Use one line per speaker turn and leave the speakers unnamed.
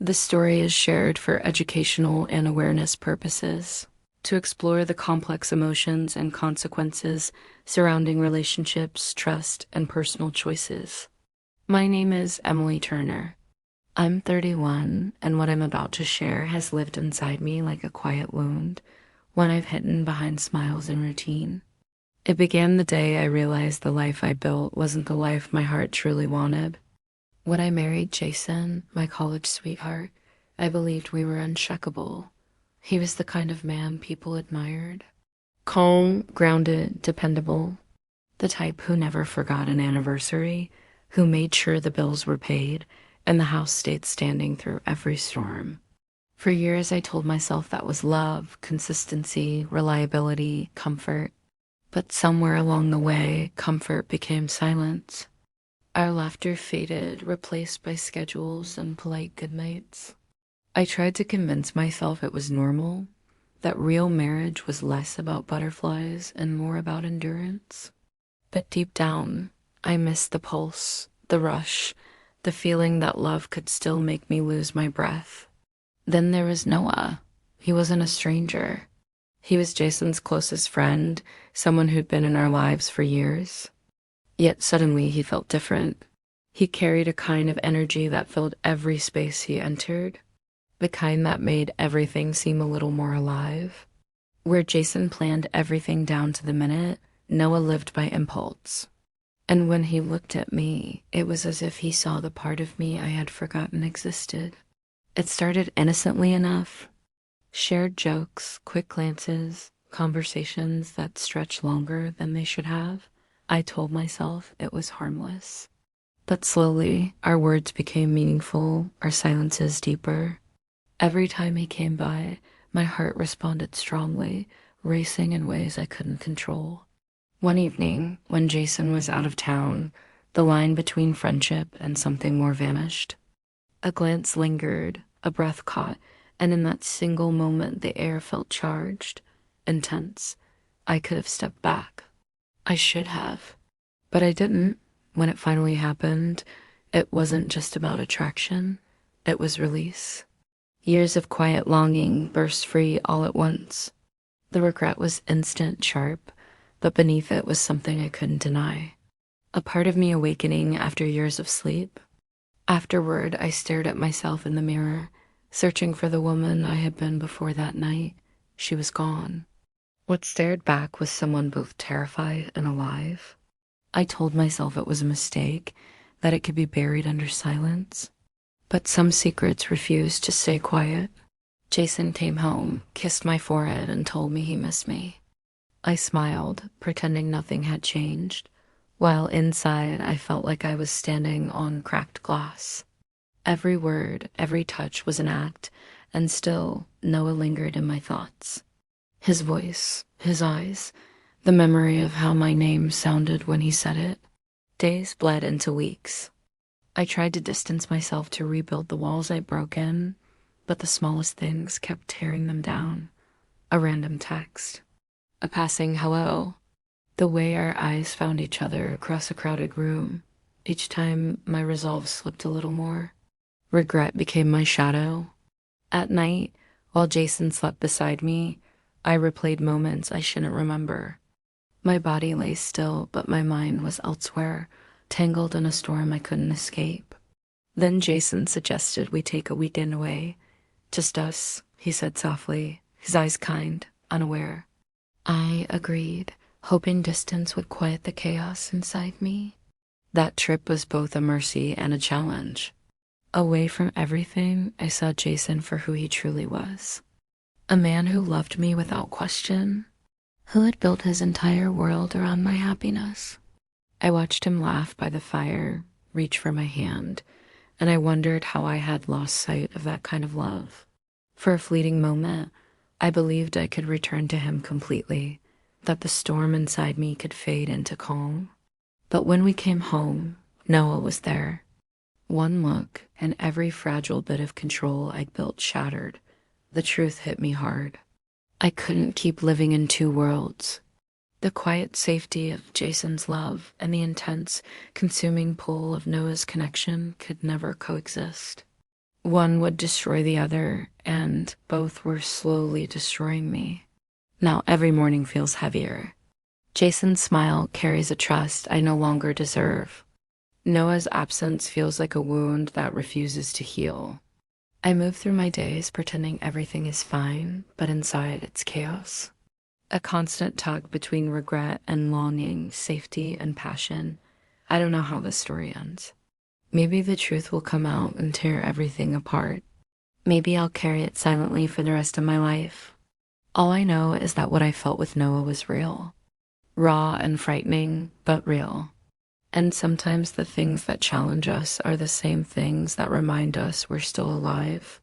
This story is shared for educational and awareness purposes, to explore the complex emotions and consequences surrounding relationships, trust, and personal choices. My name is Emily Turner. I'm 31, and what I'm about to share has lived inside me like a quiet wound, one I've hidden behind smiles and routine. It began the day I realized the life I built wasn't the life my heart truly wanted. When I married Jason, my college sweetheart, I believed we were uncheckable. He was the kind of man people admired. Calm, grounded, dependable. The type who never forgot an anniversary, who made sure the bills were paid, and the house stayed standing through every storm. For years, I told myself that was love, consistency, reliability, comfort. But somewhere along the way, comfort became silence. Our laughter faded, replaced by schedules and polite goodnights. I tried to convince myself it was normal, that real marriage was less about butterflies and more about endurance. But deep down, I missed the pulse, the rush, the feeling that love could still make me lose my breath. Then there was Noah. He wasn't a stranger. He was Jason's closest friend, someone who'd been in our lives for years. Yet suddenly he felt different. He carried a kind of energy that filled every space he entered, the kind that made everything seem a little more alive. Where Jason planned everything down to the minute, Noah lived by impulse. And when he looked at me, it was as if he saw the part of me I had forgotten existed. It started innocently enough. Shared jokes, quick glances, conversations that stretched longer than they should have. I told myself it was harmless. But slowly, our words became meaningful, our silences deeper. Every time he came by, my heart responded strongly, racing in ways I couldn't control. One evening, when Jason was out of town, the line between friendship and something more vanished. A glance lingered, a breath caught, and in that single moment the air felt charged, intense. I could have stepped back. I should have. But I didn't. When it finally happened, it wasn't just about attraction. It was release. Years of quiet longing burst free all at once. The regret was instant, sharp, but beneath it was something I couldn't deny. A part of me awakening after years of sleep. Afterward, I stared at myself in the mirror, searching for the woman I had been before that night. She was gone. What stared back was someone both terrified and alive. I told myself it was a mistake, that it could be buried under silence. But some secrets refused to stay quiet. Jason came home, kissed my forehead, and told me he missed me. I smiled, pretending nothing had changed, while inside I felt like I was standing on cracked glass. Every word, every touch was an act, and still Noah lingered in my thoughts. His voice, his eyes, the memory of how my name sounded when he said it. Days bled into weeks. I tried to distance myself to rebuild the walls I'd broken, but the smallest things kept tearing them down. A random text. A passing hello. The way our eyes found each other across a crowded room. Each time my resolve slipped a little more. Regret became my shadow. At night, while Jason slept beside me, I replayed moments I shouldn't remember. My body lay still, but my mind was elsewhere, tangled in a storm I couldn't escape. Then Jason suggested we take a weekend away. Just us, he said softly, his eyes kind, unaware. I agreed, hoping distance would quiet the chaos inside me. That trip was both a mercy and a challenge. Away from everything, I saw Jason for who he truly was. A man who loved me without question, who had built his entire world around my happiness. I watched him laugh by the fire, reach for my hand, and I wondered how I had lost sight of that kind of love. For a fleeting moment, I believed I could return to him completely, that the storm inside me could fade into calm. But when we came home, Noah was there. One look, and every fragile bit of control I'd built shattered. The truth hit me hard. I couldn't keep living in two worlds. The quiet safety of Jason's love and the intense, consuming pull of Noah's connection could never coexist. One would destroy the other, and both were slowly destroying me. Now every morning feels heavier. Jason's smile carries a trust I no longer deserve. Noah's absence feels like a wound that refuses to heal. I move through my days pretending everything is fine, but inside it's chaos. A constant tug between regret and longing, safety and passion. I don't know how this story ends. Maybe the truth will come out and tear everything apart. Maybe I'll carry it silently for the rest of my life. All I know is that what I felt with Noah was real. Raw and frightening, but real. And sometimes the things that challenge us are the same things that remind us we're still alive.